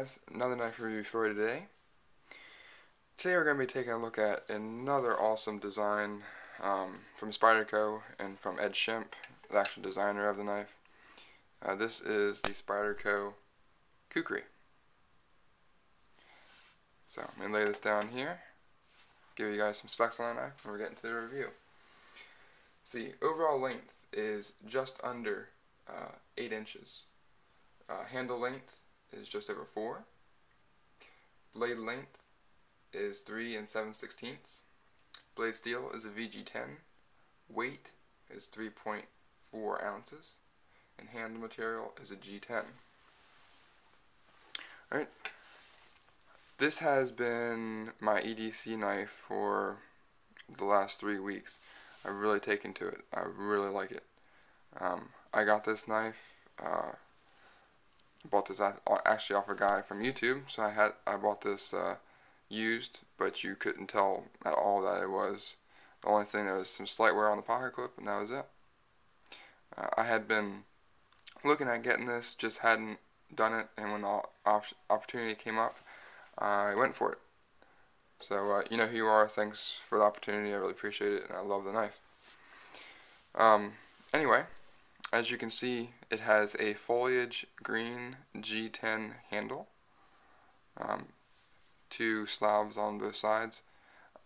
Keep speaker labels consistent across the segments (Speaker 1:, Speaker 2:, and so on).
Speaker 1: guys, another knife review for you today. Today we're going to be taking a look at another awesome design from Spyderco and from Schemp, the actual designer of the knife. This is the Spyderco Khukri. So I'm going to lay this down here, give you guys some specs on the knife, and we're getting to the review. See, overall length is just under 8 inches. Handle length is just over 4. Blade length is 3 7/16. Blade steel is a VG10. Weight is 3.4 ounces. And handle material is a G10. Alright. This has been my EDC knife for the last 3 weeks. I've really taken to it. I really like it. I got this knife. Bought this actually off a guy from YouTube, so I bought this used, but you couldn't tell at all that it was. The only thing, there was some slight wear on the pocket clip, and that was it. I had been looking at getting this, just hadn't done it, and when the opportunity came up, I went for it. So you know who you are. Thanks for the opportunity. I really appreciate it, and I love the knife. Anyway, as you can see, it has a foliage green G10 handle, 2 slabs on both sides.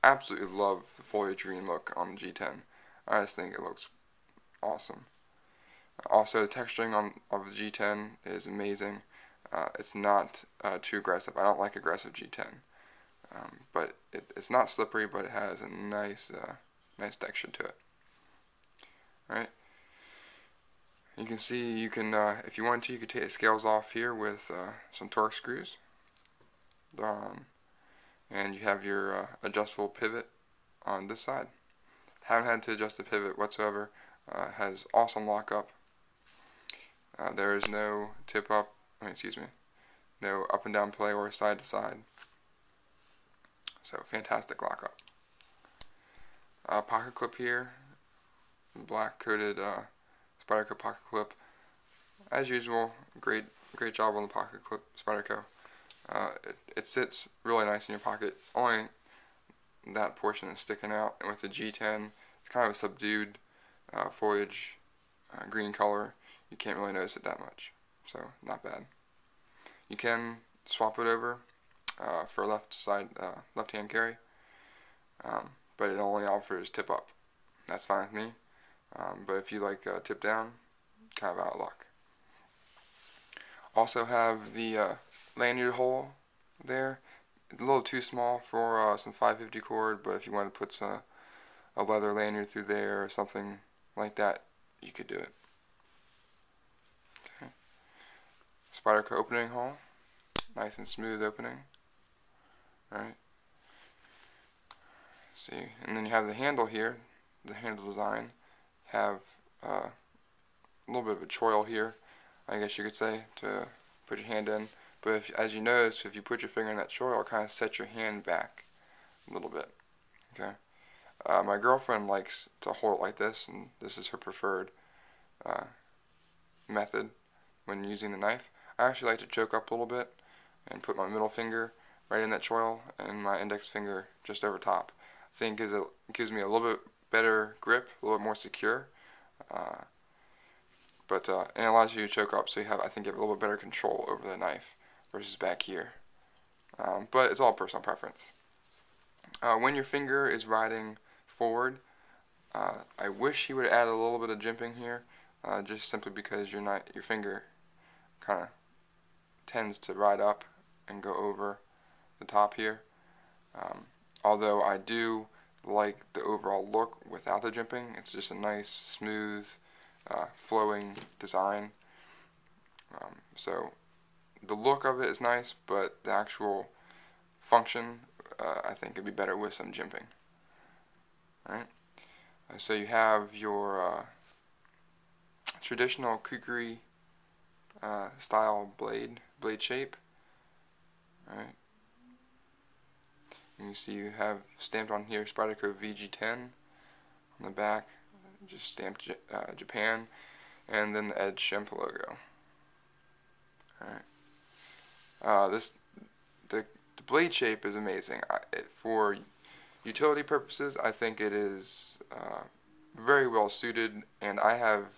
Speaker 1: Absolutely love the foliage green look on the G10. I just think it looks awesome. Also, the texturing of the G10 is amazing. It's not too aggressive. I don't like aggressive G10, but it's not slippery, but it has a nice texture to it. All right. You can see, you can, if you want to, you could take the scales off here with some Torx screws. And you have your adjustable pivot on this side. Haven't had to adjust the pivot whatsoever. Has awesome lockup. There is no no up and down play or side to side. So fantastic lockup. Pocket clip here, black coated Spyderco pocket clip. As usual, great job on the pocket clip, Spyderco. It sits really nice in your pocket. Only that portion is sticking out, and with the G10, it's kind of a subdued foliage green color. You can't really notice it that much, so not bad. You can swap it over for left-hand carry, but it only offers tip up. That's fine with me. But if you like tip down, kind of out of luck. Also have the lanyard hole there. It's a little too small for some 550 cord, but if you want to put a leather lanyard through there or something like that, you could do it. Okay. Spyderco opening hole, nice and smooth opening. Alright. See, and then you have the handle here, the handle design. Have a little bit of a choil here, I guess you could say, to put your hand in. But as you notice, if you put your finger in that choil, it kind of sets your hand back a little bit. Okay. My girlfriend likes to hold it like this, and this is her preferred method when using the knife. I actually like to choke up a little bit and put my middle finger right in that choil and my index finger just over top. I think it gives me a little bit better grip, a little bit more secure, and it allows you to choke up, so I think you have a little bit better control over the knife versus back here. But it's all personal preference. When your finger is riding forward, I wish you would add a little bit of jimping here, just simply because your finger kind of tends to ride up and go over the top here. Although I do like the overall look without the jimping. It's just a nice, smooth, flowing design. So the look of it is nice, but the actual function, I think, could be better with some jimping. Alright. So you have your traditional Khukri style blade shape. Alright. And you see you have stamped on here Spyderco VG10 on the back, just stamped Japan, and then the Schemp logo. Alright. This the blade shape is amazing. For utility purposes, I think it is very well suited, and I haven't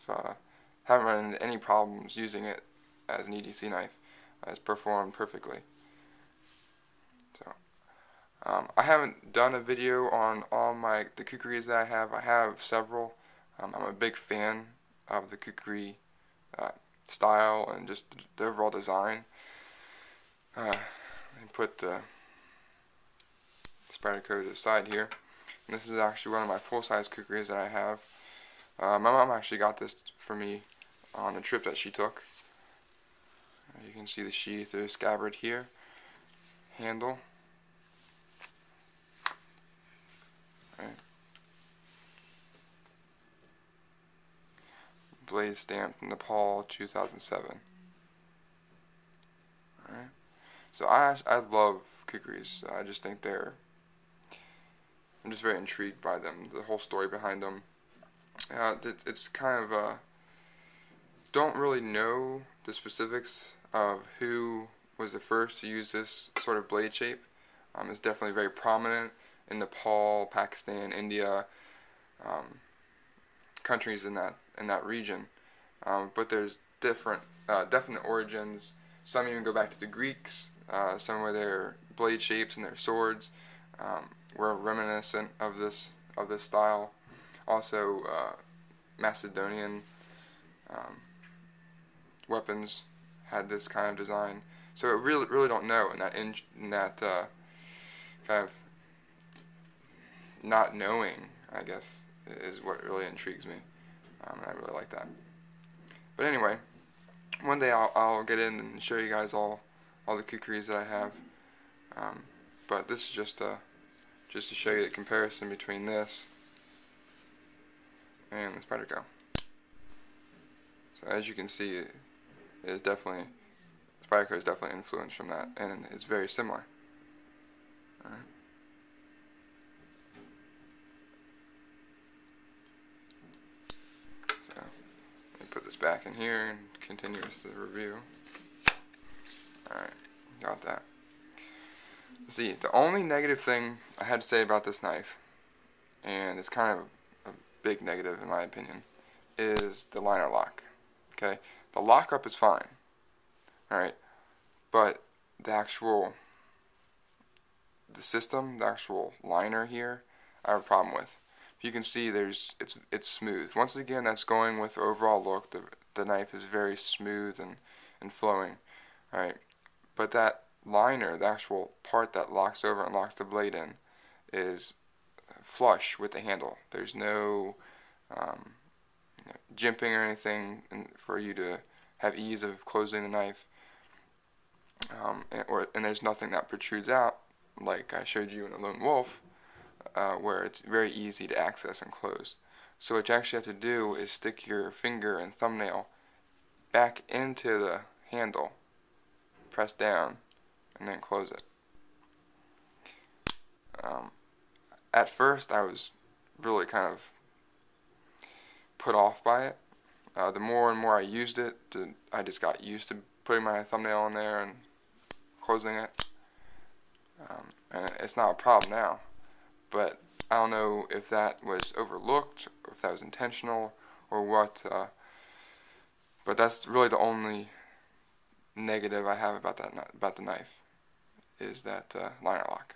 Speaker 1: run into any problems using it as an EDC knife. It's performed perfectly. So I haven't done a video on all the Khukris that I have. I have several. I'm a big fan of the Khukri style and just the overall design. Let me put the Spyderco to the side here. And this is actually one of my full-size Khukris that I have. My mom actually got this for me on a trip that she took. You can see the sheath, the scabbard here, handle. Right. Blade stamped Nepal 2007. Alright. So I love Khukris. I just think I'm just very intrigued by them, the whole story behind them. It's kind of don't really know the specifics of who was the first to use this sort of blade shape. It's definitely very prominent in Nepal, Pakistan, India, countries in that region. But there's definite origins. Some even go back to the Greeks. Some of their blade shapes and their swords were reminiscent of this style. Also, Macedonian weapons had this kind of design. So I really don't know, and that kind of not knowing, I guess, is what really intrigues me. And I really like that. But anyway, one day I'll get in and show you guys all the Khukris that I have. But this is just to show you the comparison between this and the Spyderco. So as you can see, it is definitely, Spyderco is definitely influenced from that, and it's very similar. Alright. So let me put this back in here and continue with the review. Alright, got that. See, the only negative thing I had to say about this knife, and it's kind of a big negative in my opinion, is the liner lock. Okay, the lockup is fine, alright, but the actual liner here, I have a problem with. You can see it's smooth. Once again, that's going with the overall look. The knife is very smooth and flowing, alright, but that liner, the actual part that locks over and locks the blade in, is flush with the handle. There's no jimping or anything for you to have ease of closing the knife, and there's nothing that protrudes out like I showed you in a Lone Wolf, where it's very easy to access and close. So what you actually have to do is stick your finger and thumbnail back into the handle, press down, and then close it. At first I was really kind of put off by it. The more and more I used it, I just got used to putting my thumbnail in there and closing it. And it's not a problem now. But I don't know if that was overlooked, or if that was intentional, or what. But that's really the only negative I have about the knife, is that liner lock.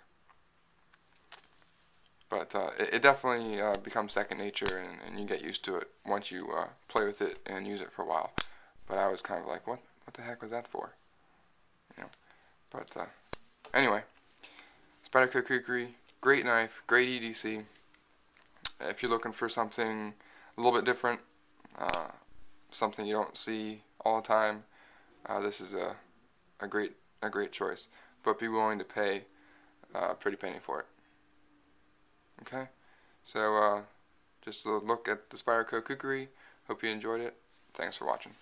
Speaker 1: But it definitely becomes second nature, and you get used to it once you play with it and use it for a while. But I was kind of like, what the heck was that for? You know. But anyway, Spyderco Khukri, great knife, great EDC. If you're looking for something a little bit different, something you don't see all the time, this is a great choice. But be willing to pay a pretty penny for it. Okay, so just a look at the Spyderco Khukri. Hope you enjoyed it. Thanks for watching.